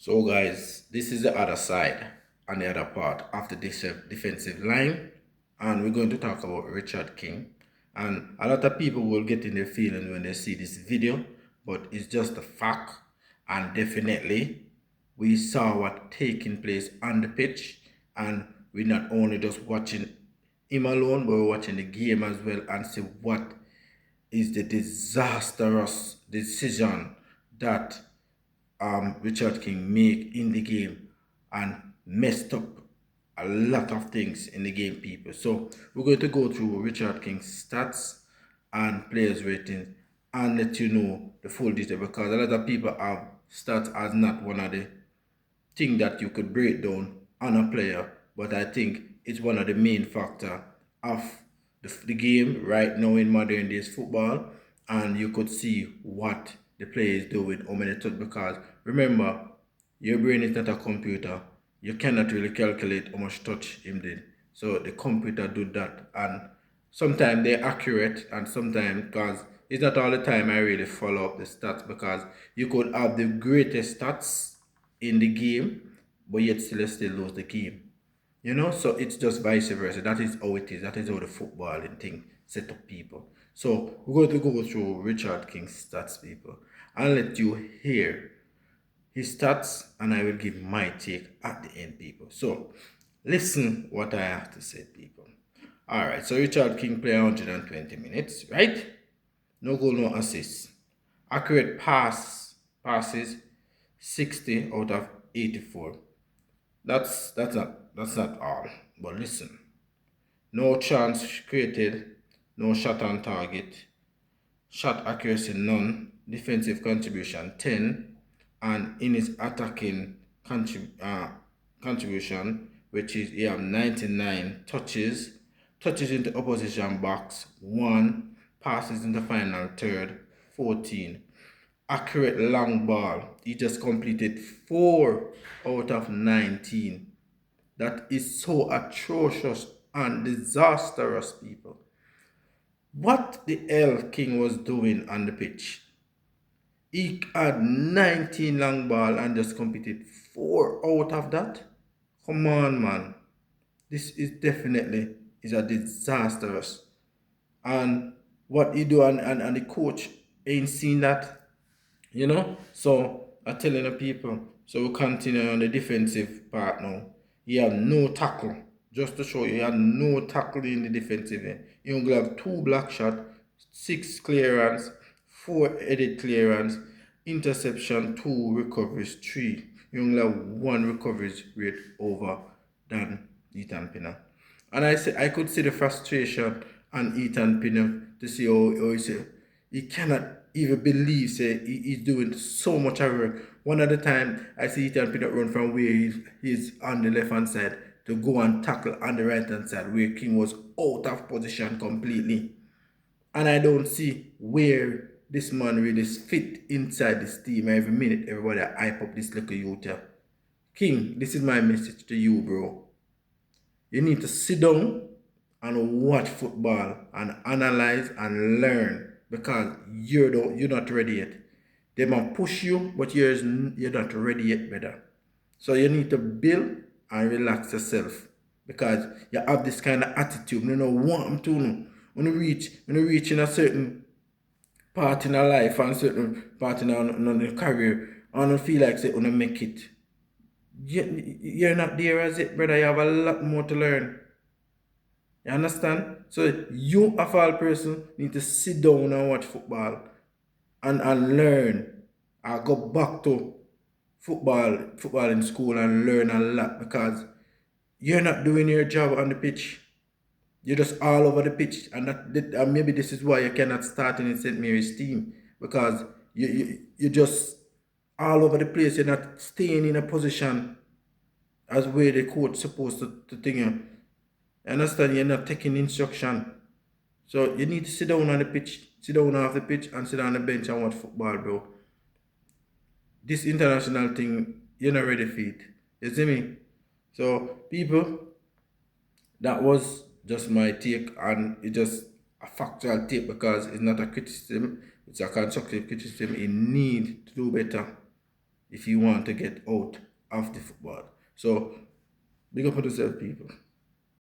So guys, this is the other side and the other part of the defensive line, and we're going to talk about Richard King. And a lot of people will get in their feelings when they see this video, but it's just a fact. And definitely, we saw what taking place on the pitch, and we're not only just watching him alone, but we're watching the game as well and see what is the disastrous decision that Richard King make in the game and messed up a lot of things in the game, people. So we're going to go through Richard King's stats and players ratings and let you know the full detail, because a lot of people have stats as not one of the thing that you could break down on a player, but I think it's one of the main factor of the game right now in modern days football, and you could see what the player is doing, how many touch, because remember, your brain is not a computer. You cannot really calculate how much touch him did. So the computer do that, and sometimes they're accurate, and sometimes, because it's not all the time I really follow up the stats, because you could have the greatest stats in the game, but yet still lose the game. You know, so it's just vice versa. That is how it is. That is how the footballing thing set up, people. So we're going to go through Richard King's stats, people, and let you hear his stats, and I will give my take at the end, people. So listen what I have to say, people. All right, so Richard King played 120 minutes, right? No goal, no assist. Accurate passes 60 out of 84. That's not all. But listen. No chance created, no shot on target, shot accuracy none, defensive contribution 10, and in his attacking contribution, which is 99 touches into opposition box 1, passes in the final third 14. Accurate long ball, he just completed 4 out of 19. That is so atrocious and disastrous, people. What the hell King was doing on the pitch? He had 19 long ball and just completed 4 out of that. Come on, man. This is definitely is a disastrous. And what he do and the coach ain't seen that, you know. So I telling the people. So we continue on the defensive part now. He had no tackle. Just to show you, he had no tackle in the defensive end. He only have 2 block shot, 6 clearance, 4 headed clearance, interception, 2 recoveries, 3. He only have 1 recoveries rate over than Ethan Pinner. And I could see the frustration on Ethan Pinner to see how he cannot even believe he's doing so much work. One at a time I see Ethan Pinner run from where he's on the left hand side to go and tackle on the right hand side where King was out of position completely. And I don't see where this man really fit inside this team. Every minute everybody hype up this little youth. King, this is my message to you, bro. You need to sit down and watch football and analyze and learn, because you're not ready yet. They might push you, but you're not ready yet, brother. So you need to build and relax yourself, because you have this kind of attitude. You know what I'm doing. When you reach in a certain part in our life and certain part in our career, I don't feel like say wanna make it. You're not there as it, brother. You have a lot more to learn. You understand? So you, a all person, need to sit down and watch football and learn. I go back to football in school and learn a lot, because you're not doing your job on the pitch. You're just all over the pitch, and maybe this is why you cannot start in St. Mary's team, because you're just all over the place. You're not staying in a position as where the coach supposed to think you. Understand? You're not taking instruction. So you need to sit down on the pitch, sit down off the pitch, and sit on the bench and watch football, bro. This international thing, you're not ready for it. You see me? So people, that was just my take, and it's just a factual take, because it's not a criticism, it's a constructive criticism. You need to do better. if you want to get out of the football. So big up on yourself, people.